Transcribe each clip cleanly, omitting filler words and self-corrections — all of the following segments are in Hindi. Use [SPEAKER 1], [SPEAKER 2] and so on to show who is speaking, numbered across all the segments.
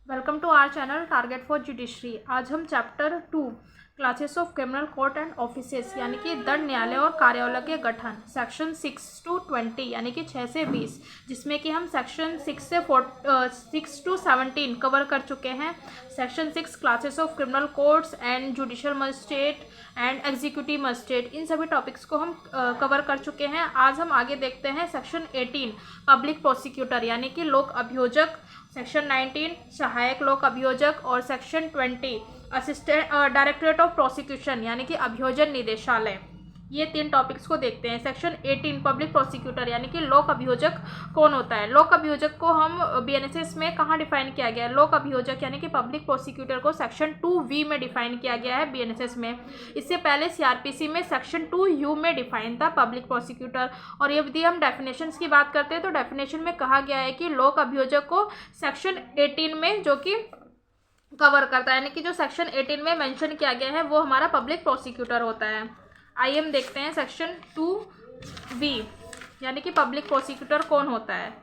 [SPEAKER 1] Welcome to our channel target for judiciary. आज हम chapter 2 classes of criminal court and offices यानी कि दंड न्यायालय और कार्यालय के गठन सेक्शन 6 to 20 यानी कि 6 से 20, जिसमें कि हम सेक्शन 6 to 17 कवर कर चुके हैं। Section 6 classes of criminal courts and judicial magistrate and executive magistrate, इन सभी टॉपिक्स को हम कवर कर चुके हैं। आज हम आगे देखते हैं सेक्शन 18 पब्लिक प्रोसिक्यूटर यानी कि लोक अभियोजक, सेक्शन 19 सहायक लोक अभियोजक और section 20 assistant directorate of prosecution यानी कि अभियोजन निदेशालय। ये 3 टॉपिक्स को देखते हैं। सेक्शन 18 पब्लिक प्रोसिक्यूटर यानी कि लोक अभियोजक कौन होता है। लोक अभियोजक को हम बीएनएसएस में कहाँ डिफाइन किया गया है। लोक अभियोजक यानी कि पब्लिक प्रोसिक्यूटर को सेक्शन 2V में डिफाइन किया गया है बीएनएसएस में। इससे पहले सीआरपीसी में सेक्शन 2U में डिफाइन था पब्लिक प्रोसिक्यूटर। और यदि हम डेफिनेशंस की बात करते हैं तो डेफिनेशन में कहा गया है कि लोक अभियोजक को सेक्शन 18 में जो कि कवर करता है, यानी कि जो सेक्शन 18 में मेंशन किया गया है वो हमारा पब्लिक प्रोसिक्यूटर होता है। आइए हम देखते हैं सेक्शन 2V यानी कि पब्लिक प्रोसिक्यूटर कौन होता है।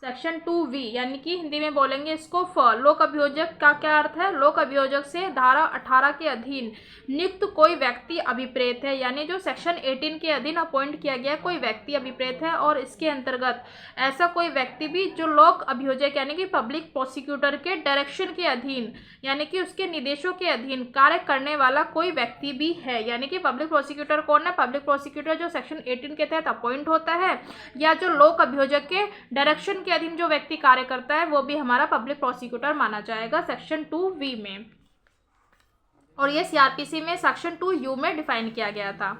[SPEAKER 1] सेक्शन 2V यानी कि हिंदी में बोलेंगे इसको लोक अभियोजक का क्या अर्थ है। लोक अभियोजक से धारा 18 के अधीन नियुक्त कोई व्यक्ति अभिप्रेत है, यानी जो सेक्शन 18 के अधीन अपॉइंट किया गया कोई व्यक्ति अभिप्रेत है और इसके अंतर्गत ऐसा कोई व्यक्ति भी जो लोक अभियोजक यानी कि पब्लिक प्रोसिक्यूटर के डायरेक्शन के अधीन यानी कि उसके निर्देशों के अधीन कार्य करने वाला कोई व्यक्ति भी है। यानी कि पब्लिक प्रोसिक्यूटर कौन है। पब्लिक प्रोसिक्यूटर जो सेक्शन 18 के तहत अपॉइंट होता है या जो लोक अभियोजक के डायरेक्शन के अधीन जो व्यक्ति कार्य करता है वो भी हमारा पब्लिक प्रोसिक्यूटर माना जाएगा सेक्शन 2V में। और ये सीआरपीसी में सेक्शन 2U में डिफाइन किया गया था।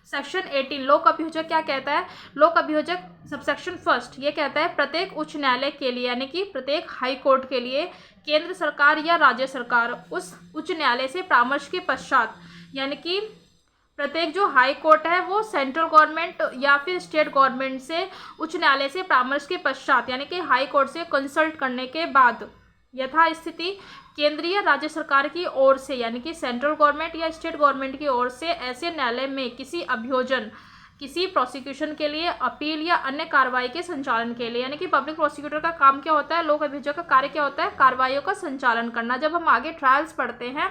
[SPEAKER 1] सेक्शन 18 लोक अभियोजक क्या कहता है। लोक अभियोजक सबसेक्शन 1 ये कहता है प्रत्येक उच्च न्यायालय के लिए यानी कि प्रत्येक हाई कोर्ट के लिए केंद्र सरकार या राज्य सरकार उस उच्च न्यायालय से परामर्श के पश्चात, यानी कि प्रत्येक जो हाई कोर्ट है वो सेंट्रल गवर्नमेंट या फिर स्टेट गवर्नमेंट से उच्च न्यायालय से परामर्श के पश्चात यानी कि हाई कोर्ट से कंसल्ट करने के बाद यथास्थिति केंद्रीय राज्य सरकार की ओर से यानी कि सेंट्रल गवर्नमेंट या स्टेट गवर्नमेंट की ओर से ऐसे न्यायालय में किसी अभियोजन, किसी प्रोसिक्यूशन के लिए, अपील या अन्य कार्रवाई के संचालन के लिए, यानी कि पब्लिक प्रोसिक्यूटर का काम क्या होता है, लोक अभियोजक का कार्य क्या होता है, कार्रवाइयों का संचालन करना। जब हम आगे ट्रायल्स पढ़ते हैं,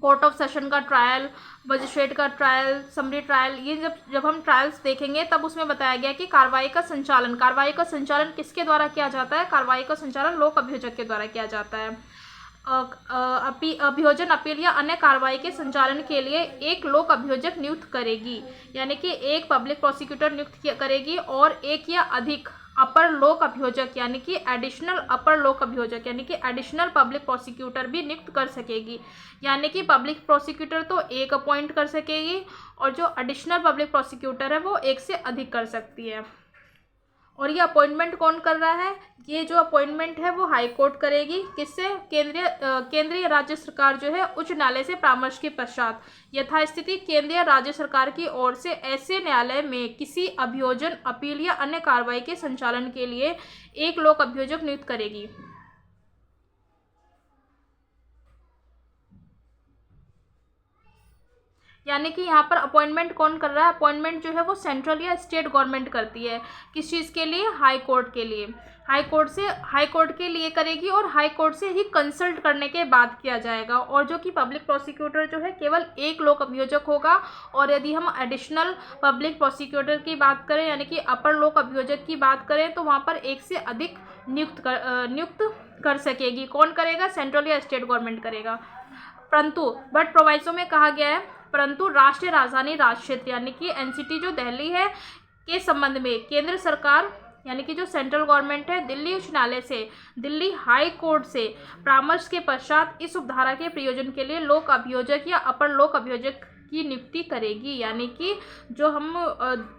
[SPEAKER 1] कोर्ट ऑफ सेशन का ट्रायल, मजिस्ट्रेट का ट्रायल, समरी ट्रायल, ये जब हम ट्रायल्स देखेंगे तब उसमें बताया गया कि कार्रवाई का संचालन किसके द्वारा किया जाता है। कार्रवाई का संचालन लोक अभियोजक के द्वारा किया जाता है। अभियोजन, अपील या अन्य कार्रवाई के संचालन के लिए एक लोक अभियोजक नियुक्त करेगी, यानी कि एक पब्लिक प्रोसिक्यूटर नियुक्त करेगी और एक या अधिक अपर लोक अभियोजक यानी कि एडिशनल अपर लोक अभियोजक यानी कि एडिशनल पब्लिक प्रोसिक्यूटर भी नियुक्त कर सकेगी। यानी कि पब्लिक प्रोसिक्यूटर तो एक अपॉइंट कर सकेगी और जो एडिशनल पब्लिक प्रोसिक्यूटर है वो एक से अधिक कर सकती है। और ये अपॉइंटमेंट कौन कर रहा है। ये जो अपॉइंटमेंट है वो हाई कोर्ट करेगी। किससे। केंद्रीय राज्य सरकार जो है उच्च न्यायालय से परामर्श के पश्चात यथास्थिति केंद्रीय राज्य सरकार की ओर से ऐसे न्यायालय में किसी अभियोजन, अपील या अन्य कार्रवाई के संचालन के लिए एक लोक अभियोजक नियुक्त करेगी। यानी कि यहाँ पर अपॉइंटमेंट कौन कर रहा है। अपॉइंटमेंट जो है वो सेंट्रल या स्टेट गवर्नमेंट करती है। किस चीज़ के लिए। हाई कोर्ट के लिए। हाई कोर्ट के लिए करेगी और हाई कोर्ट से ही कंसल्ट करने के बाद किया जाएगा। और जो कि पब्लिक प्रोसिक्यूटर जो है केवल एक लोक अभियोजक होगा। और यदि हम एडिशनल पब्लिक प्रोसिक्यूटर की बात करें यानी कि अपर लोक अभियोजक की बात करें तो वहाँ पर एक से अधिक नियुक्त कर सकेगी। कौन करेगा। सेंट्रल या स्टेट गवर्नमेंट करेगा। बट प्रोवाइसो में कहा गया है परंतु राष्ट्रीय राजधानी राज्य क्षेत्र यानी कि एनसीटी जो दिल्ली है के संबंध में केंद्र सरकार यानी कि जो सेंट्रल गवर्नमेंट है दिल्ली उच्च न्यायालय से, दिल्ली हाई कोर्ट से परामर्श के पश्चात इस उपधारा के प्रयोजन के लिए लोक अभियोजक या अपर लोक अभियोजक की नियुक्ति करेगी। यानी कि जो हम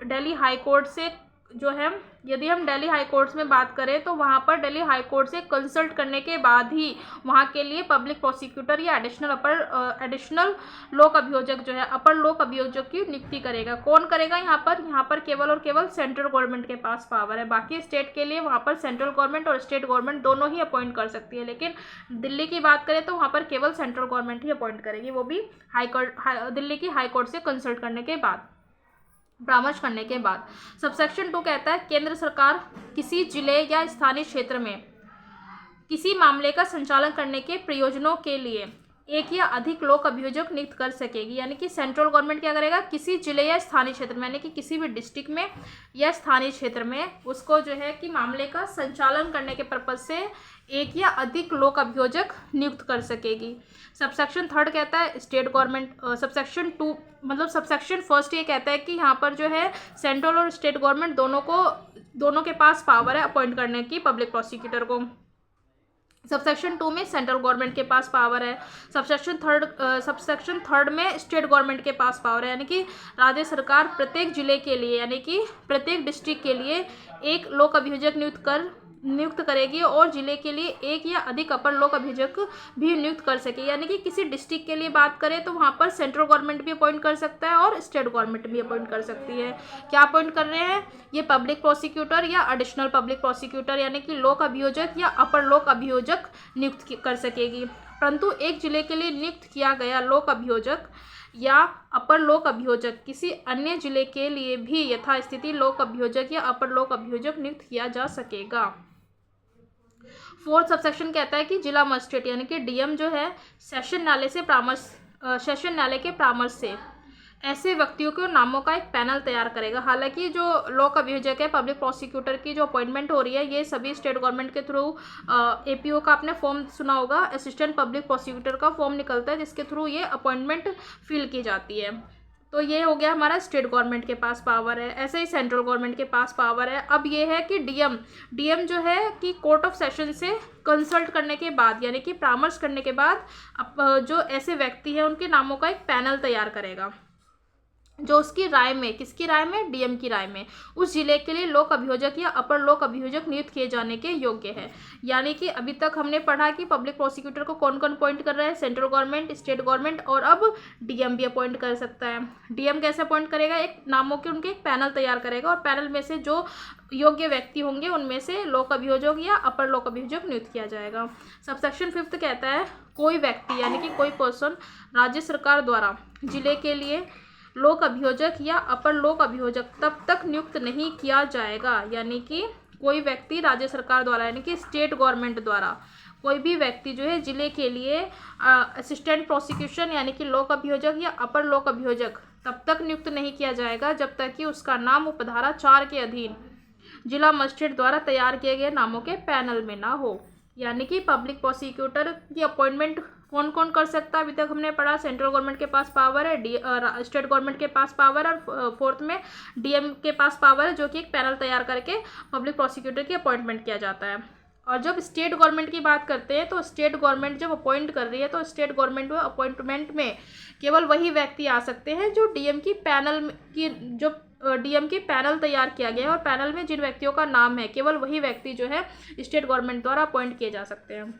[SPEAKER 1] दिल्ली हाई कोर्ट से जो है, यदि हम दिल्ली हाई कोर्ट में बात करें तो वहाँ पर दिल्ली हाई कोर्ट से कंसल्ट करने के बाद ही वहाँ के लिए पब्लिक प्रोसिक्यूटर या एडिशनल लोक अभियोजक जो है अपर लोक अभियोजक की नियुक्ति करेगा। कौन करेगा। यहाँ पर केवल और केवल सेंट्रल गवर्नमेंट के पास पावर है। बाकी स्टेट के लिए वहाँ पर सेंट्रल गवर्नमेंट और स्टेट गवर्नमेंट दोनों ही अपॉइंट कर सकती है, लेकिन दिल्ली की बात करें तो वहाँ पर केवल सेंट्रल गवर्नमेंट ही अपॉइंट करेगी, वो भी दिल्ली की हाई कोर्ट से कंसल्ट करने के बाद, परामर्श करने के बाद। सबसेक्शन 2 कहता है केंद्र सरकार किसी जिले या स्थानीय क्षेत्र में किसी मामले का संचालन करने के प्रयोजनों के लिए एक या अधिक लोक अभियोजक नियुक्त कर सकेगी। यानी कि सेंट्रल गवर्नमेंट क्या करेगा, किसी जिले या स्थानीय क्षेत्र में, यानी कि किसी भी डिस्ट्रिक्ट में या स्थानीय क्षेत्र में उसको जो है कि मामले का संचालन करने के पर्पज से एक या अधिक लोक अभियोजक नियुक्त कर सकेगी। सबसेक्शन 3 कहता है स्टेट गवर्नमेंट, सबसेक्शन 2 मतलब सबसेक्शन 1 ये कहता है कि यहाँ पर जो है सेंट्रल और स्टेट गवर्नमेंट दोनों के पास पावर है अपॉइंट करने की पब्लिक प्रोसिक्यूटर को। सबसेक्शन 2 में सेंट्रल गवर्नमेंट के पास पावर है। सबसेक्शन थर्ड में स्टेट गवर्नमेंट के पास पावर है, यानी कि राज्य सरकार प्रत्येक जिले के लिए यानी कि प्रत्येक डिस्ट्रिक्ट के लिए एक लोक अभियोजक नियुक्त करेगी और जिले के लिए एक या अधिक अपर लोक अभियोजक भी नियुक्त कर सकेगी। यानी कि किसी डिस्ट्रिक्ट के लिए बात करें तो वहाँ पर सेंट्रल गवर्नमेंट भी अपॉइंट कर सकता है और स्टेट गवर्नमेंट भी अपॉइंट कर सकती है। क्या अपॉइंट कर रहे हैं, ये पब्लिक प्रोसिक्यूटर या एडिशनल पब्लिक प्रोसिक्यूटर यानी कि लोक अभियोजक या अपर लोक अभियोजक नियुक्त कर सकेगी। परंतु एक जिले के लिए नियुक्त किया गया लोक अभियोजक या अपर लोक अभियोजक किसी अन्य जिले के लिए भी यथास्थिति लोक अभियोजक या अपर लोक अभियोजक नियुक्त किया जा सकेगा। 4th सबसेक्शन कहता है कि जिला मजिस्ट्रेट यानी कि डीएम जो है सेशन न्यायालय के परामर्श से ऐसे व्यक्तियों के नामों का एक पैनल तैयार करेगा। हालांकि जो लोक अभियोजक है पब्लिक प्रोसिक्यूटर की जो अपॉइंटमेंट हो रही है ये सभी स्टेट गवर्नमेंट के थ्रू एपीओ का आपने फॉर्म सुना होगा, असिस्टेंट पब्लिक प्रोसिक्यूटर का फॉर्म निकलता है जिसके थ्रू ये अपॉइंटमेंट फिल की जाती है। तो ये हो गया हमारा स्टेट गवर्नमेंट के पास पावर है। ऐसे ही सेंट्रल गवर्नमेंट के पास पावर है। अब ये है कि डीएम जो है कि कोर्ट ऑफ सेशन से कंसल्ट करने के बाद यानी कि परामर्श करने के बाद जो ऐसे व्यक्ति हैं उनके नामों का एक पैनल तैयार करेगा जो उसकी राय में, किसकी राय में, डीएम की राय में उस जिले के लिए लोक अभियोजक या अपर लोक अभियोजक नियुक्त किए जाने के योग्य है। यानी कि अभी तक हमने पढ़ा कि पब्लिक प्रोसिक्यूटर को कौन कौन अपॉइंट कर रहा है, सेंट्रल गवर्नमेंट, स्टेट गवर्नमेंट और अब डीएम भी अपॉइंट कर सकता है। डीएम कैसे अपॉइंट करेगा, एक नामों के उनके एक पैनल तैयार करेगा और पैनल में से जो योग्य व्यक्ति होंगे उनमें से लोक अभियोजक या अपर लोक अभियोजक नियुक्त किया जाएगा। सबसेक्शन 5 कहता है कोई व्यक्ति यानी कि कोई पर्सन राज्य सरकार द्वारा जिले के लिए लोक अभियोजक या अपर लोक अभियोजक तब तक नियुक्त नहीं किया जाएगा। यानी कि कोई व्यक्ति राज्य सरकार द्वारा यानी कि स्टेट गवर्नमेंट द्वारा कोई भी व्यक्ति जो है जिले के लिए असिस्टेंट प्रोसिक्यूशन यानी कि लोक अभियोजक या अपर लोक अभियोजक तब तक नियुक्त नहीं किया जाएगा जब तक कि उसका नाम उपधारा 4 के अधीन जिला मजिस्ट्रेट द्वारा तैयार किए गए नामों के पैनल में ना हो। यानी कि पब्लिक प्रोसिक्यूटर की अपॉइंटमेंट कौन कौन कर सकता है, अभी तक हमने पढ़ा सेंट्रल गवर्नमेंट के पास पावर है, स्टेट गवर्नमेंट के पास पावर है और 4th में डीएम के पास पावर है जो कि एक पैनल तैयार करके पब्लिक प्रोसिक्यूटर की अपॉइंटमेंट किया जाता है। और जब स्टेट गवर्नमेंट की बात करते हैं तो स्टेट गवर्नमेंट जब अपॉइंट कर रही है तो स्टेट गवर्नमेंट में अपॉइंटमेंट में केवल वही व्यक्ति आ सकते हैं जो डीएम की पैनल तैयार किया गया है और पैनल में जिन व्यक्तियों का नाम है केवल वही व्यक्ति जो है स्टेट गवर्नमेंट द्वारा अपॉइंट किए जा सकते हैं।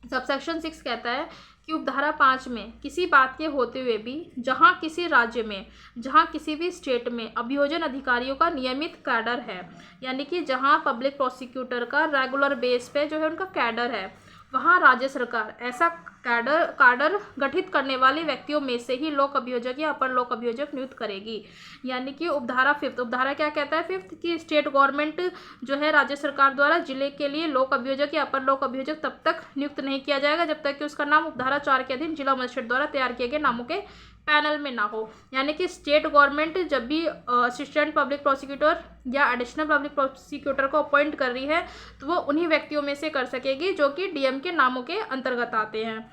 [SPEAKER 1] सबसेक्शन 6 कहता है कि उपधारा 5 में किसी बात के होते हुए भी जहां किसी राज्य में जहां किसी भी स्टेट में अभियोजन अधिकारियों का नियमित कैडर है यानी कि जहां पब्लिक प्रोसिक्यूटर का रेगुलर बेस पे जो है उनका कैडर है वहां राज्य सरकार ऐसा कैडर गठित करने वाले व्यक्तियों में से ही लोक अभियोजक या अपर लोक अभियोजक नियुक्त करेगी। यानी कि उपधारा 5 उपधारा क्या कहता है 5th की स्टेट गवर्नमेंट जो है राज्य सरकार द्वारा जिले के लिए लोक अभियोजक या अपर लोक अभियोजक तब तक नियुक्त नहीं किया जाएगा जब तक कि उसका नाम उपधारा 4 के अधीन जिला मजिस्ट्रेट द्वारा तैयार किए गए नामों के पैनल में ना हो। यानी कि स्टेट गवर्नमेंट जब भी असिस्टेंट पब्लिक प्रोसिक्यूटर या एडिशनल पब्लिक प्रोसिक्यूटर को अपॉइंट कर रही है तो वो उन्हीं व्यक्तियों में से कर सकेगी जो कि डीएम के नामों के अंतर्गत आते हैं।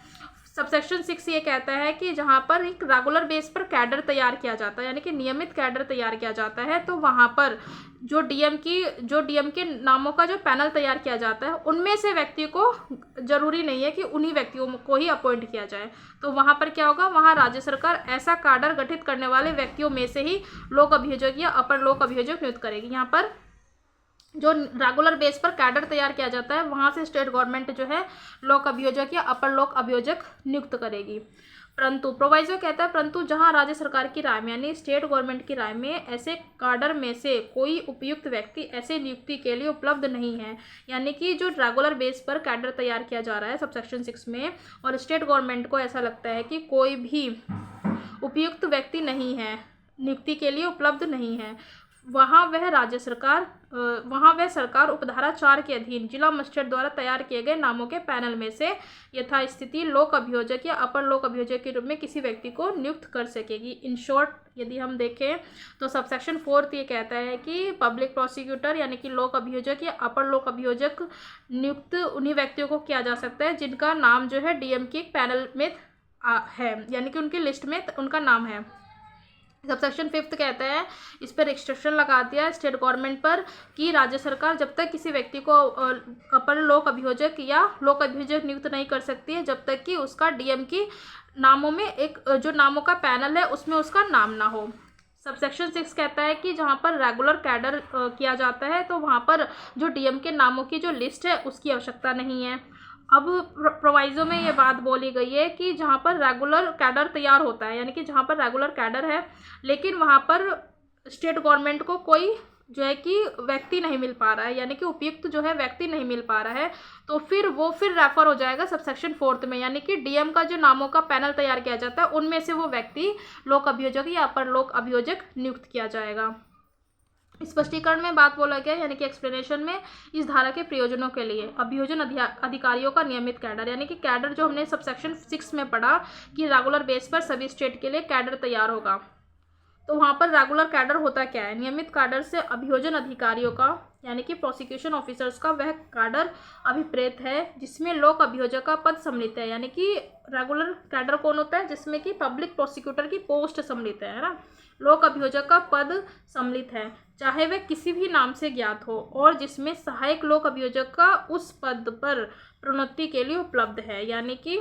[SPEAKER 1] सबसेक्शन 6 ये कहता है कि जहाँ पर एक रेगुलर बेस पर कैडर तैयार किया जाता है यानी कि नियमित कैडर तैयार किया जाता है तो वहाँ पर जो डीएम के नामों का जो पैनल तैयार किया जाता है उनमें से व्यक्ति को जरूरी नहीं है कि उन्हीं व्यक्तियों को ही अपॉइंट किया जाए। तो वहाँ पर क्या होगा, वहाँ राज्य सरकार ऐसा कैडर गठित करने वाले व्यक्तियों में से ही लोक अभियोजक या अपर लोक अभियोजक नियुक्त करेगी। यहाँ पर जो रेगुलर बेस पर कैडर तैयार किया जाता है वहाँ से स्टेट गवर्नमेंट जो है लोक अभियोजक या अपर लोक अभियोजक नियुक्त करेगी। परंतु प्रोवाइजो कहता है परंतु जहां राज्य सरकार की राय में यानी स्टेट गवर्नमेंट की राय में ऐसे कैडर में से कोई उपयुक्त व्यक्ति ऐसे नियुक्ति के लिए उपलब्ध नहीं है। यानी कि जो रेगुलर बेस पर कैडर तैयार किया जा रहा है सबसेक्शन 6 में और स्टेट गवर्नमेंट को ऐसा लगता है कि कोई भी उपयुक्त व्यक्ति नहीं है, नियुक्ति के लिए उपलब्ध नहीं है, वहाँ वह राज्य सरकार वहाँ वह सरकार उपधारा 4 के अधीन जिला मजिस्ट्रेट द्वारा तैयार किए गए नामों के पैनल में से यथास्थिति लोक अभियोजक या अपर लोक अभियोजक के रूप में किसी व्यक्ति को नियुक्त कर सकेगी। इन शॉर्ट यदि हम देखें तो सबसेक्शन 4 ये कहता है कि पब्लिक प्रोसिक्यूटर यानी कि लोक अभियोजक या अपर लोक अभियोजक नियुक्त उन्हीं व्यक्तियों को किया जा सकता है जिनका नाम जो है डीएम की पैनल में है, यानी कि उनकी लिस्ट में उनका नाम है। सबसेक्शन 5 कहता है, इस पर रिस्ट्रिक्शन लगा दिया स्टेट गवर्नमेंट पर कि राज्य सरकार जब तक किसी व्यक्ति को अपर लोक अभियोजक या लोक अभियोजक नियुक्त नहीं कर सकती है जब तक कि उसका डीएम की नामों में एक जो नामों का पैनल है उसमें उसका नाम ना हो। सबसेक्शन 6 कहता है कि जहाँ पर रेगुलर कैडर किया जाता है तो वहाँ पर जो डीएम के नामों की जो लिस्ट है उसकी आवश्यकता नहीं है। अब प्रोवाइजो में ये बात बोली गई है कि जहाँ पर रेगुलर कैडर तैयार होता है, यानी कि जहाँ पर रेगुलर कैडर है लेकिन वहाँ पर स्टेट गवर्नमेंट को कोई जो है कि व्यक्ति नहीं मिल पा रहा है, यानी कि उपयुक्त जो है व्यक्ति नहीं मिल पा रहा है, तो फिर रेफर हो जाएगा सबसेक्शन 4 में, यानी कि डीएम का जो नामों का पैनल तैयार किया जाता है उनमें से वो व्यक्ति लोक अभियोजक या अपर लोक अभियोजक नियुक्त किया जाएगा। स्पष्टीकरण में बात बोला गया यानी कि एक्सप्लेनेशन में, इस धारा के प्रयोजनों के लिए अभियोजन अधिकारियों का नियमित कैडर, यानी कि कैडर जो हमने सबसेक्शन 6 में पढ़ा कि रेगुलर बेस पर सभी स्टेट के लिए कैडर तैयार होगा, तो वहाँ पर रेगुलर कैडर होता क्या है? नियमित कैडर से अभियोजन अधिकारियों का यानी कि प्रोसिक्यूशन ऑफिसर्स का वह कैडर अभिप्रेत है जिसमें लोक अभियोजक का पद सम्मिलित है, यानी कि रेगुलर कैडर कौन होता है? जिसमें कि पब्लिक प्रोसिक्यूटर की पोस्ट सम्मिलित है ना, लोक अभियोजक का पद सम्मिलित है चाहे वह किसी भी नाम से ज्ञात हो, और जिसमें सहायक लोक अभियोजक का उस पद पर प्रोन्नति के लिए उपलब्ध है, यानी कि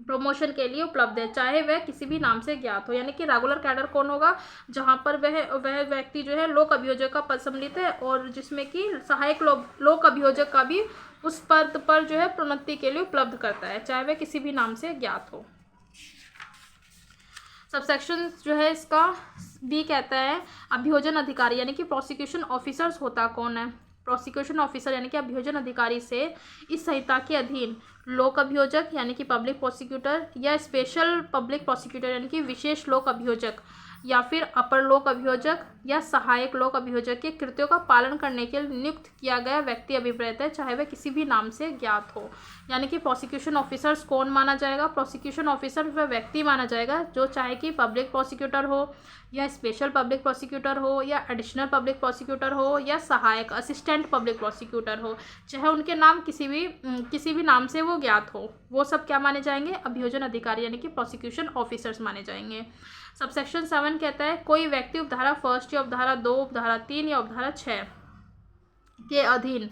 [SPEAKER 1] प्रमोशन के लिए उपलब्ध है चाहे वह किसी भी नाम से ज्ञात हो। यानी कि रेगुलर कैडर कौन होगा? जहां पर वह व्यक्ति जो है लोक अभियोजक का पद सम्मिलित है और जिसमें कि सहायक लोक अभियोजक का भी उस पद पर जो है प्रोन्नति के लिए उपलब्ध करता है चाहे वह किसी भी नाम से ज्ञात हो। सबसेक्शन जो है इसका बी कहता है अभियोजन अधिकारी यानी कि प्रोसिक्यूशन ऑफिसर्स होता कौन है? प्रोसिक्यूशन ऑफिसर यानी कि अभियोजन अधिकारी से इस संहिता के अधीन लोक अभियोजक यानी कि पब्लिक प्रोसिक्यूटर या स्पेशल पब्लिक प्रोसिक्यूटर यानी कि विशेष लोक अभियोजक या फिर अपर लोक अभियोजक या सहायक लोक अभियोजक के कृत्यों का पालन करने के लिए नियुक्त किया गया व्यक्ति अभिप्रेत है चाहे वह किसी भी नाम से ज्ञात हो। यानी कि प्रोसिक्यूशन ऑफिसर्स कौन माना जाएगा? प्रोसिक्यूशन ऑफिसर वह व्यक्ति माना जाएगा जो चाहे कि पब्लिक प्रोसिक्यूटर हो या स्पेशल पब्लिक प्रोसिक्यूटर हो या एडिशनल पब्लिक प्रोसिक्यूटर हो या सहायक असिस्टेंट पब्लिक प्रोसिक्यूटर हो, चाहे उनके नाम किसी भी नाम से वो ज्ञात हो, वो सब क्या माने जाएंगे? अभियोजन अधिकारी यानी कि प्रोसिक्यूशन ऑफिसर्स माने जाएंगे। सबसेक्शन 7 कहता है कोई व्यक्ति उपधारा 1 या उपधारा 2 उपधारा 3 या उपधारा 6 के अधीन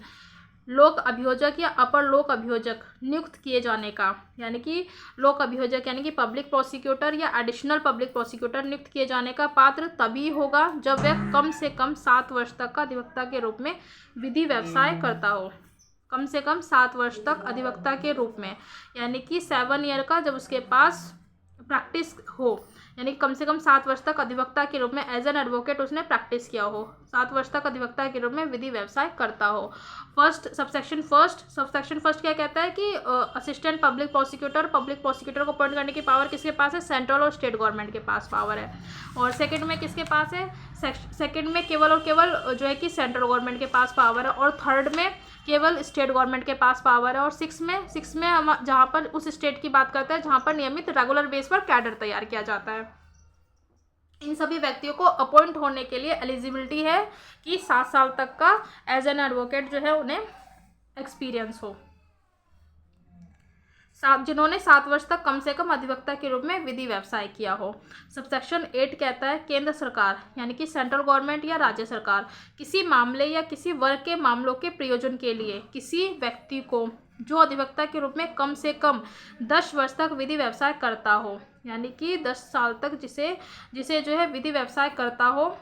[SPEAKER 1] लोक अभियोजक या अपर लोक अभियोजक नियुक्त किए जाने का, यानी कि लोक अभियोजक यानी कि पब्लिक प्रोसिक्यूटर या एडिशनल पब्लिक प्रोसिक्यूटर नियुक्त किए जाने का पात्र तभी होगा जब वह कम से कम 7 वर्ष तक का अधिवक्ता के रूप में विधि व्यवसाय करता हो। कम से कम 7 वर्ष तक अधिवक्ता के रूप में, यानी कि 7 ईयर का जब उसके पास प्रैक्टिस हो, यानी कम से कम 7 वर्ष तक अधिवक्ता के रूप में एज एन एडवोकेट उसने प्रैक्टिस किया हो, 7 वर्ष तक अधिवक्ता के रूप में विधि व्यवसाय करता हो। सबसेक्शन फर्स्ट क्या कहता है कि असिस्टेंट पब्लिक प्रोसिक्यूटर को अपॉइंट करने की पावर किसके पास है? सेंट्रल और स्टेट गवर्नमेंट के पास पावर है। और सेकंड में किसके पास है? सेकंड में केवल और केवल जो है कि सेंट्रल गवर्नमेंट के पास पावर है, और थर्ड में केवल स्टेट गवर्नमेंट के पास पावर है, और सिक्स में हम जहाँ पर उस स्टेट की बात करते हैं जहाँ पर नियमित रेगुलर बेस पर कैडर तैयार किया जाता है। इन सभी व्यक्तियों को अपॉइंट होने के लिए एलिजिबिलिटी है कि 7 साल तक का एज एन एडवोकेट जो है उन्हें एक्सपीरियंस हो, जिन्होंने 7 वर्ष तक कम से कम अधिवक्ता के रूप में विधि व्यवसाय किया हो। सबसेक्शन 8 कहता है केंद्र सरकार यानी कि सेंट्रल गवर्नमेंट या राज्य सरकार किसी मामले या किसी वर्ग के मामलों के प्रयोजन के लिए किसी व्यक्ति को जो अधिवक्ता के रूप में कम से कम 10 वर्ष तक विधि व्यवसाय करता हो, यानी कि 10 साल तक जिसे जो है विधि व्यवसाय करता हो,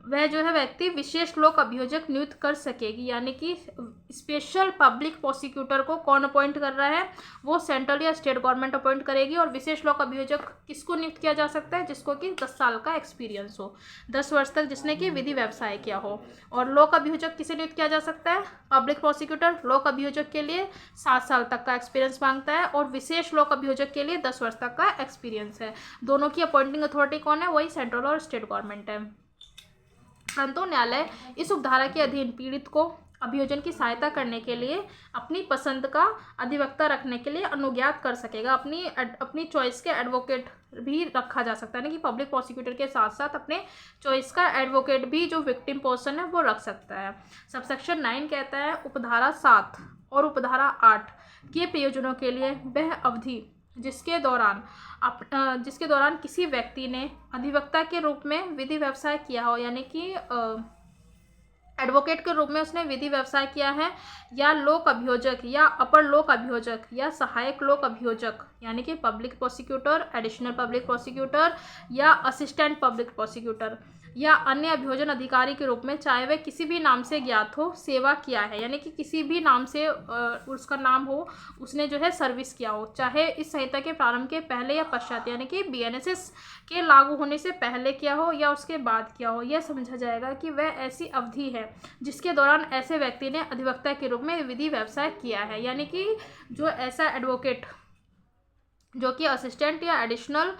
[SPEAKER 1] वह जो है व्यक्ति विशेष लोक अभियोजक नियुक्त कर सकेगी। यानी कि स्पेशल पब्लिक प्रोसिक्यूटर को कौन अपॉइंट कर रहा है? वो सेंट्रल या स्टेट गवर्नमेंट अपॉइंट करेगी। और विशेष लोक अभियोजक किसको नियुक्त किया जा सकता है? जिसको कि 10 साल का एक्सपीरियंस हो, 10 वर्ष तक जिसने कि विधि व्यवसाय किया हो। और लोक अभियोजक किसे नियुक्त किया जा सकता है? पब्लिक प्रोसिक्यूटर लोक अभियोजक के लिए 7 साल तक का एक्सपीरियंस मांगता है, और विशेष लोक अभियोजक के लिए 10 वर्ष तक का एक्सपीरियंस है। दोनों की अपॉइंटिंग अथॉरिटी कौन है? वही सेंट्रल और स्टेट गवर्नमेंट है। परंतु न्यायालय इस उपधारा के अधीन पीड़ित को अभियोजन की सहायता करने के लिए अपनी पसंद का अधिवक्ता रखने के लिए अनुज्ञात कर सकेगा। अपनी चॉइस के एडवोकेट भी रखा जा सकता है, ना कि पब्लिक प्रोसिक्यूटर के साथ साथ अपने चॉइस का एडवोकेट भी जो विक्टिम पर्सन है वो रख सकता है। सबसेक्शन 9 कहता है उपधारा 7 और उपधारा 8 के प्रयोजनों के लिए वह अवधि जिसके दौरान किसी व्यक्ति ने अधिवक्ता के रूप में विधि व्यवसाय किया हो, यानी कि एडवोकेट के रूप में उसने विधि व्यवसाय किया है, या लोक अभियोजक या अपर लोक अभियोजक या सहायक लोक अभियोजक यानी कि public prosecutor, additional public prosecutor या असिस्टेंट पब्लिक प्रोसिक्यूटर या अन्य अभियोजन अधिकारी के रूप में, चाहे वह किसी भी नाम से ज्ञात हो, सेवा किया है, यानी कि किसी भी नाम से उसका नाम हो, उसने जो है सर्विस किया हो, चाहे इस संहिता के प्रारंभ के पहले या पश्चात, यानी कि BNSS के लागू होने से पहले किया हो या उसके बाद किया हो। यह समझा जाएगा कि वह ऐसी अवधि है जिसके दौरान ऐसे व्यक्ति ने अधिवक्ता के रूप में विधि व्यवसाय किया है, यानी कि जो ऐसा एडवोकेट जो कि असिस्टेंट या एडिशनल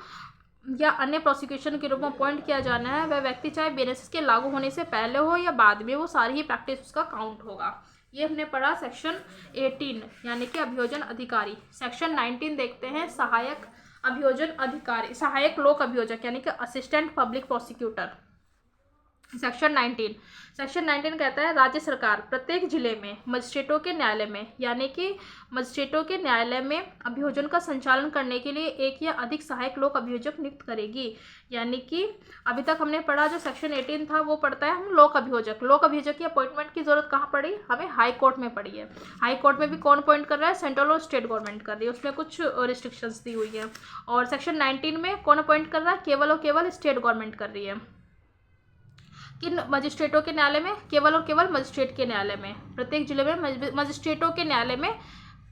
[SPEAKER 1] या अन्य प्रोसिक्यूशन के रूप में अपॉइंट किया जाना है, वह व्यक्ति चाहे BNSS के लागू होने से पहले हो या बाद में, वो सारी ही प्रैक्टिस उसका काउंट होगा। ये हमने पढ़ा सेक्शन 18 यानी कि अभियोजन अधिकारी। सेक्शन 19 देखते हैं सहायक अभियोजन अधिकारी, सहायक लोक अभियोजक यानी कि असिस्टेंट पब्लिक प्रोसिक्यूटर। सेक्शन 19 कहता है राज्य सरकार प्रत्येक जिले में मजिस्ट्रेटों के न्यायालय में, यानी कि मजिस्ट्रेटों के न्यायालय में अभियोजन का संचालन करने के लिए एक या अधिक सहायक लोक अभियोजक नियुक्त करेगी। यानी कि अभी तक हमने पढ़ा जो सेक्शन 18 था वो पढ़ता है हम लोक अभियोजक की अपॉइंटमेंट की जरूरत कहाँ पड़ी, हमें हाई कोर्ट में पड़ी है। हाई कोर्ट में भी कौन अपॉइंट कर रहा है, सेंट्रल और स्टेट गवर्नमेंट कर रही है, उसमें कुछ रिस्ट्रिक्शंस दी हुई है। और सेक्शन 19 में कौन अपॉइंट कर रहा है, केवल और केवल स्टेट गवर्नमेंट कर रही है। किन मजिस्ट्रेटों के न्यायालय में, केवल और केवल मजिस्ट्रेट के न्यायालय में, प्रत्येक जिले में मजिस्ट्रेटों के न्यायालय में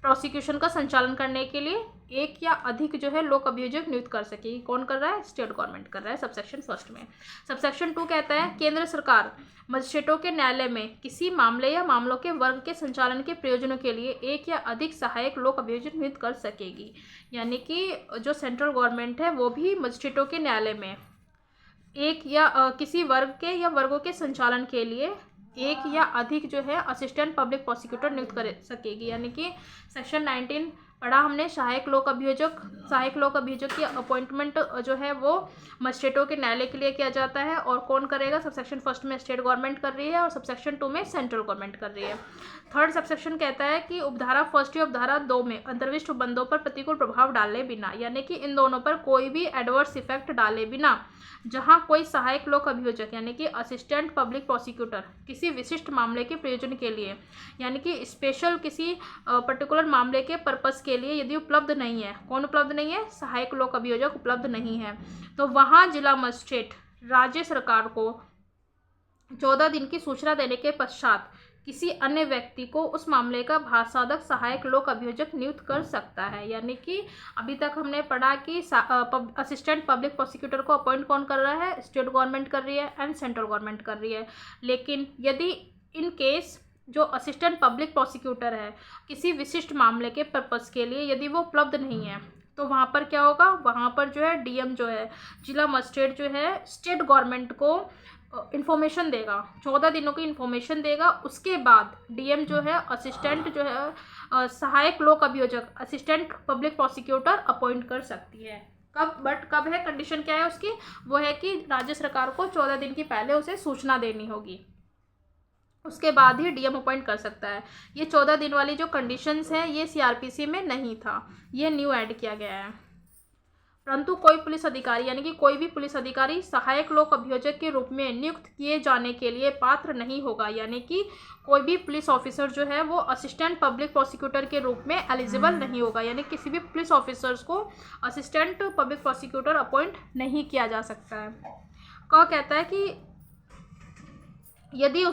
[SPEAKER 1] प्रोसिक्यूशन का संचालन करने के लिए एक या अधिक जो है लोक अभियोजक नियुक्त कर सकेगी। कौन कर रहा है, स्टेट गवर्नमेंट कर रहा है सबसेक्शन 1 में। सबसेक्शन 2 कहता है केंद्र सरकार मजिस्ट्रेटों के न्यायालय में किसी मामले या मामलों के वर्ग के संचालन के प्रयोजनों के लिए एक या अधिक सहायक लोक अभियोजक नियुक्त कर सकेगी। यानी कि जो सेंट्रल गवर्नमेंट है वो भी मजिस्ट्रेटों के न्यायालय में एक या किसी वर्ग के या वर्गों के संचालन के लिए एक या अधिक जो है असिस्टेंट पब्लिक प्रोसिक्यूटर नियुक्त कर सकेगी। यानी कि सेक्शन 19 पढ़ा हमने सहायक लोक अभियोजक की अपॉइंटमेंट जो है वो मजिस्ट्रेटों के न्यायालय के लिए किया जाता है। और कौन करेगा, सबसेक्शन 1 में स्टेट गवर्नमेंट कर रही है और सबसेक्शन 2 में सेंट्रल गवर्नमेंट कर रही है। थर्ड सबसेक्शन कहता है कि उपधारा 1 या उपधारा 2 में अंतर्विष्ट बंदों पर प्रतिकूल प्रभाव डाले बिना, यानी कि इन दोनों पर कोई भी एडवर्स इफेक्ट डाले बिना, जहां कोई सहायक लोक अभियोजक यानी कि असिस्टेंट पब्लिक प्रोसिक्यूटर किसी विशिष्ट मामले के प्रयोजन के लिए, यानी कि स्पेशल किसी पर्टिकुलर मामले के पर्पस के लिए यदि उपलब्ध नहीं है, कौन उपलब्ध नहीं है, सहायक लोक अभियोजक उपलब्ध नहीं है, तो वहां जिला मजिस्ट्रेट राज्य सरकार को 14 दिन की सूचना देने के पश्चात किसी अन्य व्यक्ति को उस मामले का भाषादक सहायक लोक अभियोजक नियुक्त कर सकता है। यानी कि अभी तक हमने पढ़ा कि असिस्टेंट पब्लिक प्रोसिक्यूटर को अपॉइंट कौन कर रहा है, स्टेट गवर्नमेंट कर रही है एंड सेंट्रल गवर्नमेंट कर रही है। लेकिन यदि इन केस जो असिस्टेंट पब्लिक प्रोसिक्यूटर है किसी विशिष्ट मामले के पर्पस के लिए यदि वो उपलब्ध नहीं है, तो वहाँ पर क्या होगा, वहाँ पर जो है डीएम जो है जिला मजिस्ट्रेट जो है स्टेट गवर्नमेंट को इन्फॉर्मेशन देगा, 14 दिनों की इन्फॉर्मेशन देगा। उसके बाद डीएम जो है असिस्टेंट जो है सहायक लोक अभियोजक असिस्टेंट पब्लिक प्रोसिक्यूटर अपॉइंट कर सकती है। कब है, कंडीशन क्या है उसकी, वो है कि राज्य सरकार को 14 दिन की पहले उसे सूचना देनी होगी, उसके बाद ही डीएम अपॉइंट कर सकता है। ये 14 दिन वाली जो कंडीशंस हैं ये सीआरपीसी में नहीं था, ये न्यू ऐड किया गया है। परंतु कोई पुलिस अधिकारी यानी कि कोई भी पुलिस अधिकारी सहायक लोक अभियोजक के रूप में नियुक्त किए जाने के लिए पात्र नहीं होगा। यानी कि कोई भी पुलिस ऑफिसर जो है वो असिस्टेंट पब्लिक प्रोसिक्यूटर के रूप में एलिजिबल नहीं होगा। यानी किसी भी पुलिस ऑफिसर्स को असिस्टेंट पब्लिक प्रोसिक्यूटर अपॉइंट नहीं किया जा सकता है। कौन कहता है कि यदि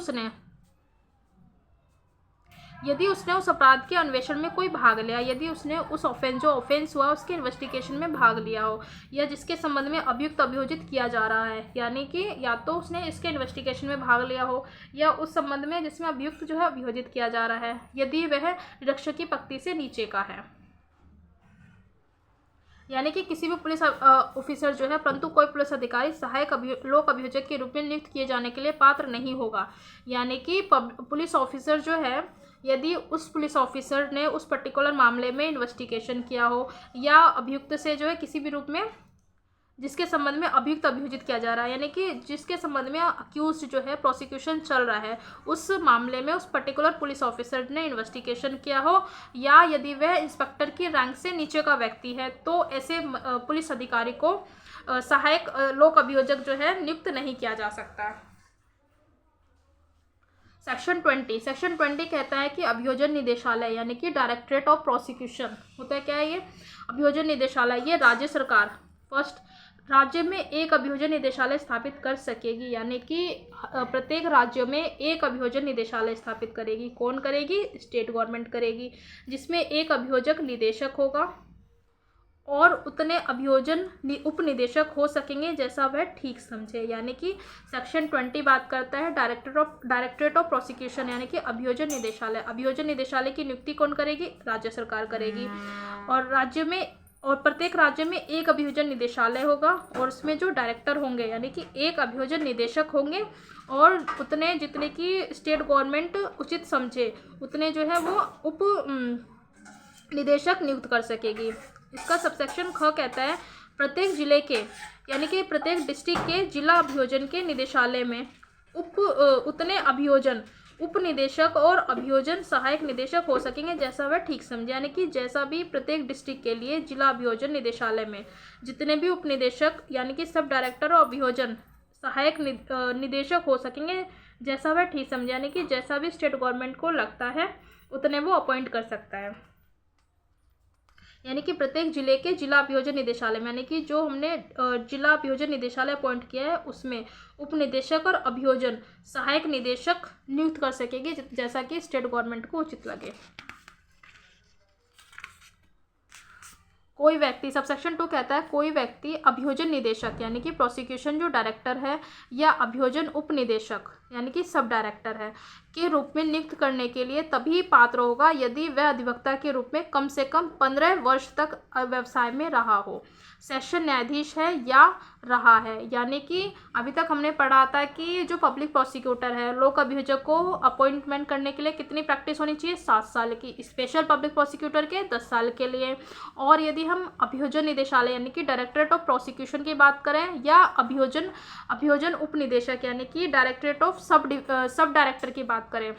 [SPEAKER 1] उसने उस अपराध के अन्वेषण में कोई भाग लिया, यदि उसने उस जो ऑफेंस हुआ उसके इन्वेस्टिगेशन में भाग लिया हो, या जिसके संबंध में अभियुक्त अभियोजित किया जा रहा है, यानी कि या तो उसने इसके इन्वेस्टिगेशन में भाग लिया हो या उस संबंध में जिसमें अभियुक्त जो है अभियोजित किया जा रहा है, यदि वह निरीक्षक की पंक्ति से नीचे का है। यानी कि किसी भी पुलिस ऑफिसर जो है परंतु कोई पुलिस अधिकारी सहायक लोक अभियोजक के रूप में नियुक्त किए जाने के लिए पात्र नहीं होगा। यानी कि पुलिस ऑफिसर जो है, यदि उस पुलिस ऑफिसर ने उस पर्टिकुलर मामले में इन्वेस्टिगेशन किया हो या अभियुक्त से जो है किसी भी रूप में जिसके संबंध में अभियुक्त अभियोजित किया जा रहा है, यानी कि जिसके संबंध में अक्यूज जो है प्रोसिक्यूशन चल रहा है, उस मामले में उस पर्टिकुलर पुलिस ऑफिसर ने इन्वेस्टिगेशन किया हो या यदि वह इंस्पेक्टर की रैंक से नीचे का व्यक्ति है, तो ऐसे पुलिस अधिकारी को सहायक लोक अभियोजक जो है नियुक्त नहीं किया जा सकता। सेक्शन 20 कहता है कि अभियोजन निदेशालय यानी कि डायरेक्टरेट ऑफ प्रोसिक्यूशन होता है। क्या है ये अभियोजन निदेशालय? ये राज्य सरकार फर्स्ट राज्य में एक अभियोजन निदेशालय स्थापित कर सकेगी, यानी कि प्रत्येक राज्य में एक अभियोजन निदेशालय स्थापित करेगी। कौन करेगी? स्टेट गवर्नमेंट करेगी, जिसमें एक अभियोजक निदेशक होगा और उतने अभियोजन उप निदेशक हो सकेंगे जैसा वह ठीक समझे। यानी कि सेक्शन 20 बात करता है डायरेक्टरेट ऑफ प्रोसिक्यूशन यानी कि अभियोजन निदेशालय। अभियोजन निदेशालय की नियुक्ति कौन करेगी? राज्य सरकार करेगी। और प्रत्येक राज्य में एक अभियोजन निदेशालय होगा और उसमें जो डायरेक्टर होंगे यानी कि एक अभियोजन निदेशक होंगे और उतने जितने की स्टेट गवर्नमेंट उचित समझे उतने जो है वो उप निदेशक नियुक्त कर सकेगी। इसका सबसेक्शन ख कहता है प्रत्येक जिले के यानी कि प्रत्येक डिस्ट्रिक्ट के जिला अभियोजन के निदेशालय में उतने अभियोजन उप निदेशक और अभियोजन सहायक निदेशक हो सकेंगे जैसा वह ठीक समझे। यानी कि जैसा भी प्रत्येक डिस्ट्रिक्ट के लिए जिला अभियोजन निदेशालय में जितने भी उप निदेशक यानी कि सब डायरेक्टर और अभियोजन सहायक निदेशक हो सकेंगे जैसा वह ठीक समझे। यानी कि जैसा भी स्टेट गवर्नमेंट को लगता है उतने वो अपॉइंट कर सकता है। यानी कि प्रत्येक जिले के जिला अभियोजन निदेशालय में यानी कि जो हमने जिला अभियोजन निदेशालय अपॉइंट किया है उसमें उप निदेशक और अभियोजन सहायक निदेशक नियुक्त कर सकेगी जैसा कि स्टेट गवर्नमेंट को उचित लगे। कोई व्यक्ति सबसेक्शन 2 कहता है कोई व्यक्ति अभियोजन निदेशक यानी कि प्रोसिक्यूशन जो डायरेक्टर है या अभियोजन उप निदेशक यानी कि सब डायरेक्टर है के रूप में नियुक्त करने के लिए तभी पात्र होगा यदि वह अधिवक्ता के रूप में कम से कम 15 वर्ष तक व्यवसाय में रहा हो, सेशन न्यायाधीश है या रहा है। यानी कि अभी तक हमने पढ़ा था कि जो पब्लिक प्रोसिक्यूटर है लोक अभियोजक को अपॉइंटमेंट करने के लिए कितनी प्रैक्टिस होनी चाहिए? 7 साल की। स्पेशल पब्लिक प्रोसिक्यूटर के 10 साल के लिए। और यदि हम अभियोजन निदेशालय यानी कि डायरेक्टरेट ऑफ प्रोसिक्यूशन की बात करें या अभियोजन उप निदेशक यानी कि डायरेक्टरेट ऑफ सब डायरेक्टर की बात करें,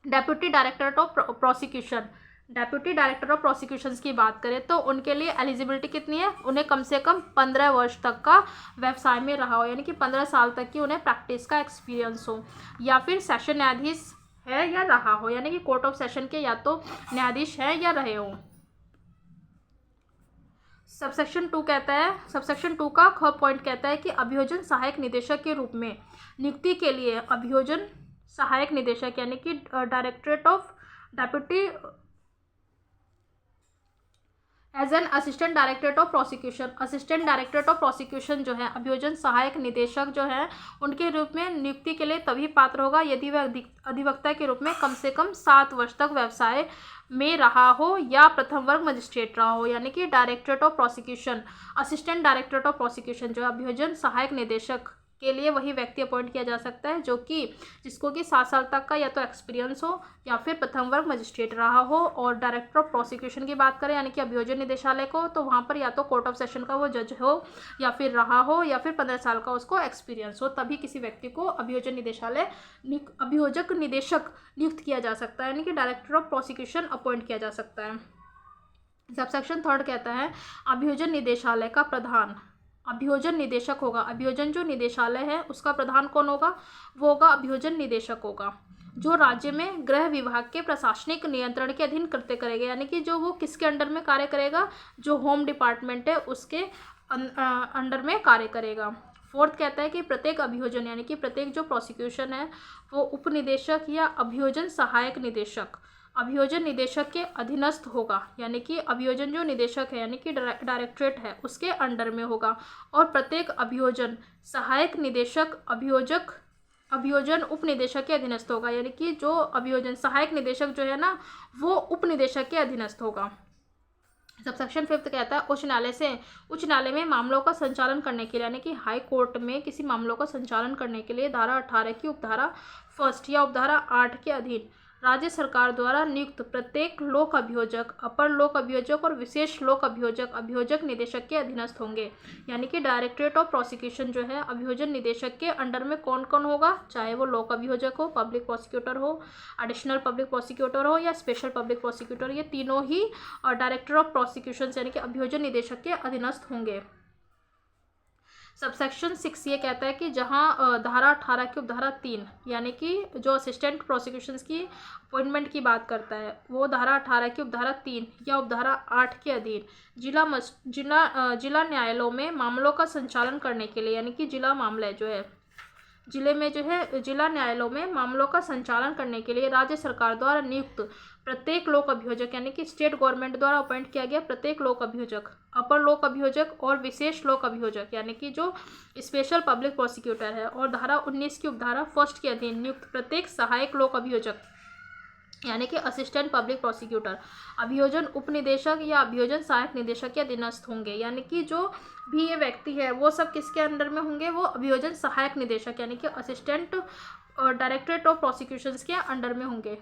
[SPEAKER 1] deputy directorate of prosecution deputy director of prosecutions की बात करें तो उनके लिए एलिजिबिलिटी कितनी है? उन्हें कम से कम 15 वर्ष तक का व्यवसाय में रहा हो यानी कि 15 साल तक की उन्हें प्रैक्टिस का एक्सपीरियंस हो, या फिर सेशन न्यायाधीश है या रहा हो यानी कि कोर्ट ऑफ सेशन के या तो न्यायाधीश है या रहे हो। सबसेक्शन 2 कहता है सबसेक्शन 2 का ख पॉइंट कहता है कि अभियोजन सहायक निदेशक के रूप में नियुक्ति के लिए अभियोजन सहायक निदेशक यानी कि directorate of deputy as an assistant directorate of prosecution assistant directorate of prosecution जो है अभियोजन सहायक निदेशक जो है उनके रूप में नियुक्ति के लिए तभी पात्र होगा यदि वह अधिवक्ता के रूप में कम से कम 7 वर्ष तक व्यवसाय में रहा हो या प्रथम वर्ग मजिस्ट्रेट रहा हो। यानी कि directorate of prosecution assistant directorate of prosecution जो अभियोजन सहायक निदेशक के लिए वही व्यक्ति अपॉइंट किया जा सकता है जिसको कि 7 साल तक का या तो एक्सपीरियंस हो या फिर प्रथम वर्ग मजिस्ट्रेट रहा हो। और डायरेक्टर ऑफ प्रोसिक्यूशन की बात करें यानी कि अभियोजन निदेशालय को, तो वहाँ पर या तो कोर्ट ऑफ सेशन का वो जज हो या फिर रहा हो या फिर 15 साल का उसको एक्सपीरियंस हो, तभी किसी व्यक्ति को अभियोजन अभियोजक निदेशक नियुक्त किया जा सकता है यानी कि डायरेक्टर ऑफ प्रोसिक्यूशन अपॉइंट किया जा सकता है। सबसेक्शन 3 कहता है अभियोजन निदेशालय का प्रधान अभियोजन निदेशक होगा। अभियोजन जो निदेशालय है उसका प्रधान कौन होगा? वो होगा अभियोजन निदेशक होगा, जो राज्य में गृह विभाग के प्रशासनिक नियंत्रण के अधीन कृत्य करेगा। यानी कि जो वो किसके अंडर में कार्य करेगा? जो होम डिपार्टमेंट है उसके अंडर में कार्य करेगा। 4 कहता है कि प्रत्येक अभियोजन यानी कि प्रत्येक जो प्रोसिक्यूशन है वो उप निदेशक या अभियोजन सहायक निदेशक अभियोजन निदेशक के अधीनस्थ होगा। यानी कि अभियोजन जो निदेशक है यानी कि डायरेक्टरेट है उसके अंडर में होगा। और प्रत्येक अभियोजन सहायक निदेशक अभियोजन उप निदेशक के अधीनस्थ होगा। यानी कि जो अभियोजन सहायक निदेशक जो है ना वो उप निदेशक के अधीनस्थ होगा। सबसेक्शन 5 कहता है उच्च न्यायालय में मामलों का संचालन करने के लिए, यानी कि हाई कोर्ट में किसी मामलों का संचालन करने के लिए धारा 18 की उपधारा 1 या उपधारा 8 के अधीन राज्य सरकार द्वारा नियुक्त प्रत्येक लोक अभियोजक, अपर लोक अभियोजक और विशेष लोक अभियोजक अभियोजक निदेशक के अधीनस्थ होंगे। यानी कि डायरेक्टरेट ऑफ प्रोसिक्यूशन जो है अभियोजन निदेशक के अंडर में कौन कौन होगा, चाहे वो लोक अभियोजक हो, पब्लिक प्रोसिक्यूटर हो, एडिशनल पब्लिक प्रोसिक्यूटर हो या स्पेशल पब्लिक प्रोसिक्यूटर, ये तीनों ही डायरेक्टर ऑफ प्रोसिक्यूशन यानी कि अभियोजन निदेशक के अधीनस्थ होंगे। सबसेक्शन 6 ये कहता है कि जहां धारा 18 की उपधारा 3 यानी कि जो असिस्टेंट प्रोसिक्यूशंस की अपॉइंटमेंट की बात करता है वो धारा 18 की उपधारा 3 या उपधारा 8 के अधीन जिला न्यायालयों में मामलों का संचालन करने के लिए, यानी कि जिला मामले जो है जिले में जो है जिला न्यायालयों में मामलों का संचालन करने के लिए राज्य सरकार द्वारा नियुक्त प्रत्येक लोक अभियोजक, यानी कि स्टेट गवर्नमेंट द्वारा अपॉइंट किया गया प्रत्येक लोक अभियोजक, अपर लोक अभियोजक और विशेष लोक अभियोजक, यानी कि जो स्पेशल पब्लिक प्रोसिक्यूटर है, और धारा 19 की उपधारा 1 के अधीन नियुक्त प्रत्येक सहायक लोक अभियोजक, यानी कि असिस्टेंट पब्लिक प्रोसिक्यूटर अभियोजन उपनिदेशक या अभियोजन सहायक निदेशक के अधीनस्थ होंगे। यानी कि जो भी ये व्यक्ति है वो सब किसके अंडर में होंगे, वो अभियोजन सहायक निदेशक यानी कि असिस्टेंट डायरेक्टरेट ऑफ प्रोसिक्यूशंस के अंडर में होंगे।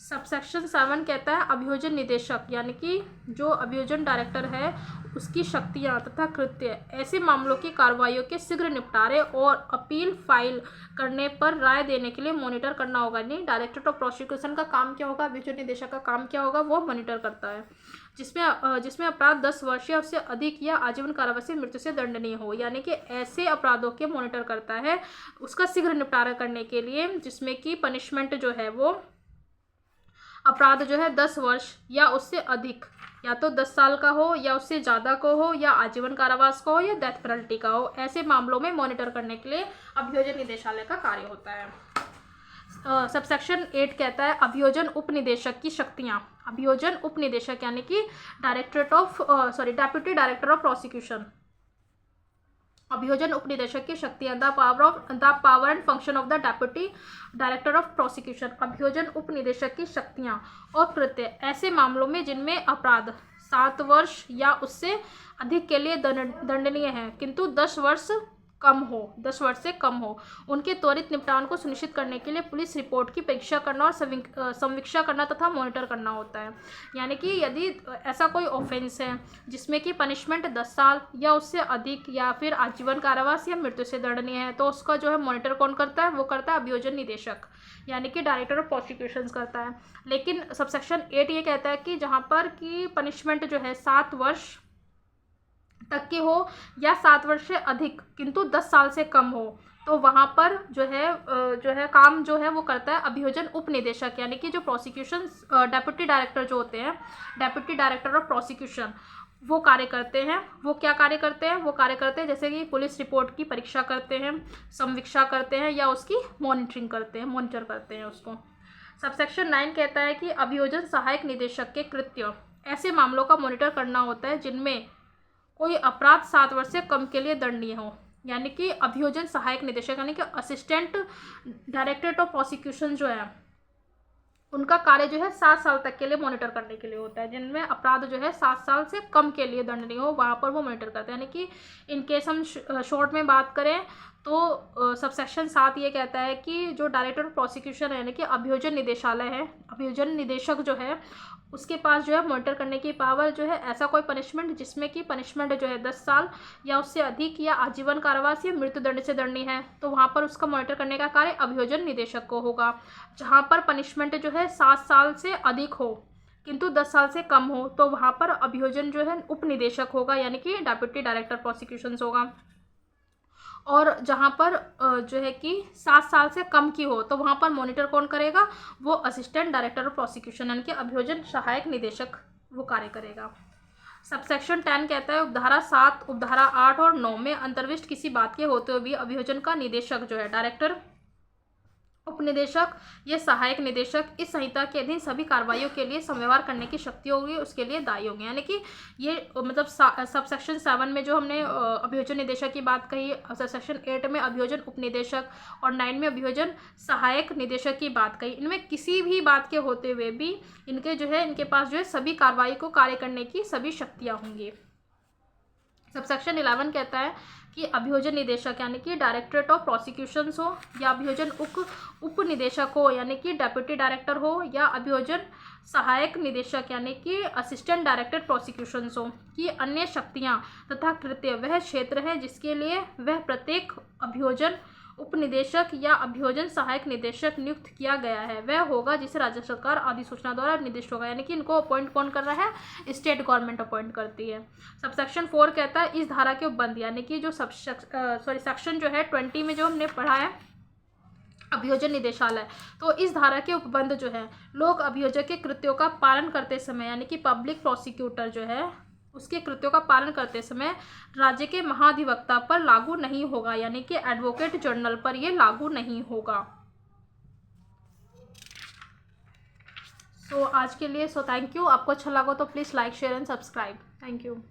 [SPEAKER 1] सबसेक्शन 7 कहता है अभियोजन निदेशक यानी कि जो अभियोजन डायरेक्टर है उसकी शक्तियां तथा कृत्य ऐसे मामलों की कार्रवाइयों के शीघ्र निपटारे और अपील फाइल करने पर राय देने के लिए मॉनिटर करना होगा। नहीं, डायरेक्टर ऑफ प्रोसिक्यूशन का काम क्या होगा, अभियोजन निदेशक का काम क्या होगा, वो मॉनिटर करता है। जिसमें अपराध 10 वर्ष या उससे अधिक या आजीवन कारावास से मृत्यु से दंडनीय हो, यानी कि ऐसे अपराधों के मॉनिटर करता है उसका शीघ्र निपटारा करने के लिए, जिसमें कि पनिशमेंट जो है वो अपराध जो है 10 वर्ष या उससे अधिक, या तो 10 साल का हो या उससे ज़्यादा को हो, या आजीवन कारावास का हो या डेथ पेनल्टी का हो, ऐसे मामलों में मॉनिटर करने के लिए अभियोजन निदेशालय का कार्य होता है। सबसेक्शन 8 कहता है अभियोजन उपनिदेशक की शक्तियाँ। अभियोजन उपनिदेशक यानी कि डेप्यूटी डायरेक्टर ऑफ प्रोसिक्यूशन, अभियोजन उपनिदेशक की शक्तियां the power and function of the deputy director of prosecution. अभियोजन उपनिदेशक की शक्तियां और कृत्य ऐसे मामलों में जिनमें अपराध 7 वर्ष या उससे अधिक के लिए दंडनीय है किंतु 10 वर्ष से कम हो, उनके त्वरित निपटान को सुनिश्चित करने के लिए पुलिस रिपोर्ट की परीक्षा करना और समीक्षा करना तथा मॉनिटर करना होता है। यानी कि यदि ऐसा कोई ऑफेंस है जिसमें कि पनिशमेंट 10 साल या उससे अधिक या फिर आजीवन कारावास या मृत्यु से दंडनीय है, तो उसका जो है मॉनिटर कौन करता है, वो करता है अभियोजन निदेशक यानी कि डायरेक्टर ऑफ प्रोसिक्यूशन करता है। लेकिन सबसेक्शन 8 ये कहता है कि जहाँ पर कि पनिशमेंट जो है 7 वर्ष तक की हो या 7 वर्ष से अधिक किंतु 10 साल से कम हो, तो वहाँ पर जो है काम जो है वो करता है अभियोजन उपनिदेशक यानी कि जो प्रोसिक्यूशन डेप्यूटी डायरेक्टर जो होते हैं, डेप्यूटी डायरेक्टर ऑफ प्रोसिक्यूशन, वो कार्य करते हैं। वो क्या कार्य करते हैं, वो कार्य करते हैं जैसे कि पुलिस रिपोर्ट की परीक्षा करते हैं, समीक्षा करते हैं या उसकी मॉनिटर करते हैं उसको। सबसेक्शन 9 कहता है कि अभियोजन सहायक निदेशक के कृत्य ऐसे मामलों का मॉनिटर करना होता है जिनमें कोई अपराध 7 वर्ष से कम के लिए दंडनीय हो, यानी कि अभियोजन सहायक निदेशक यानी कि असिस्टेंट डायरेक्टरेट ऑफ प्रोसिक्यूशन जो है उनका कार्य जो है 7 साल तक के लिए मॉनिटर करने के लिए होता है। जिनमें अपराध जो है 7 साल से कम के लिए दंडनीय हो, वहाँ पर वो मॉनिटर करते हैं। यानी कि इन केस हम शॉर्ट में बात करें तो सबसेक्शन 7 ये कहता है कि जो डायरेक्टर ऑफ प्रोसिक्यूशन है यानी कि अभियोजन निदेशालय है, अभियोजन निदेशक जो है उसके पास जो है मॉनिटर करने की पावर जो है ऐसा कोई पनिशमेंट जिसमें कि पनिशमेंट जो है 10 साल या उससे अधिक या आजीवन कारावास या मृत्यु दंड से दंडनीय है, तो वहाँ पर उसका मॉनिटर करने का कार्य अभियोजन निदेशक को होगा। जहाँ पर पनिशमेंट जो है 7 साल से अधिक हो किंतु 10 साल से कम हो, तो वहाँ पर अभियोजन जो है उपनिदेशक होगा यानी कि डेप्यूटी डायरेक्टर प्रोसिक्यूशन होगा। और जहाँ पर जो है कि 7 साल से कम की हो, तो वहाँ पर मॉनिटर कौन करेगा, वो असिस्टेंट डायरेक्टर ऑफ प्रोसिक्यूशन यानी कि अभियोजन सहायक निदेशक वो कार्य करेगा। सबसेक्शन 10 कहता है उपधारा 7, उपधारा 8 और 9 में अंतर्विष्ट किसी बात के होते हुए भी अभियोजन का निदेशक जो है डायरेक्टर उपनिदेशक ये सहायक निदेशक इस संहिता के अधीन सभी कार्रवाइयों के लिए संव्यवहार करने की शक्ति होगी, उसके लिए दायी होंगे। यानी कि ये मतलब सब सेक्शन 7 में जो हमने अभियोजन निदेशक की बात कही, सब सेक्शन 8 में अभियोजन उपनिदेशक और 9 में अभियोजन सहायक निदेशक की बात कही। इनमें किसी भी बात के होते हुए भी इनके पास जो है सभी कार्रवाई को कार्य करने की सभी शक्तियाँ होंगी। सबसेक्शन 11 कहता है कि अभियोजन निदेशक यानी कि डायरेक्टरेट ऑफ प्रोसिक्यूशंस हो, या अभियोजन उप निदेशक हो यानी कि डेप्यूटी डायरेक्टर हो, या अभियोजन सहायक निदेशक यानी कि असिस्टेंट डायरेक्टर प्रोसिक्यूशंस हो कि अन्य शक्तियां तथा कृत्य वह क्षेत्र है जिसके लिए वह प्रत्येक अभियोजन उपनिदेशक या अभियोजन सहायक निदेशक नियुक्त किया गया है वह होगा जिसे राज्य सरकार अधिसूचना द्वारा निर्दिष्ट होगा। यानी कि इनको अपॉइंट कौन कर रहा है? स्टेट गवर्नमेंट अपॉइंट करती है। सबसेक्शन 4 कहता है इस धारा के उपबंध यानी कि जो सेक्शन जो है 20 में जो हमने पढ़ा है अभियोजन निदेशालय, तो इस धारा के उपबंध जो है लोक अभियोजक के कृत्यों का पालन करते समय यानी कि पब्लिक प्रोसिक्यूटर जो है उसके कृत्यों का पालन करते समय राज्य के महाधिवक्ता पर लागू नहीं होगा, यानी कि एडवोकेट जनरल पर यह लागू नहीं होगा। आज के लिए थैंक यू। आपको अच्छा लगा तो please like share and subscribe. Thank you.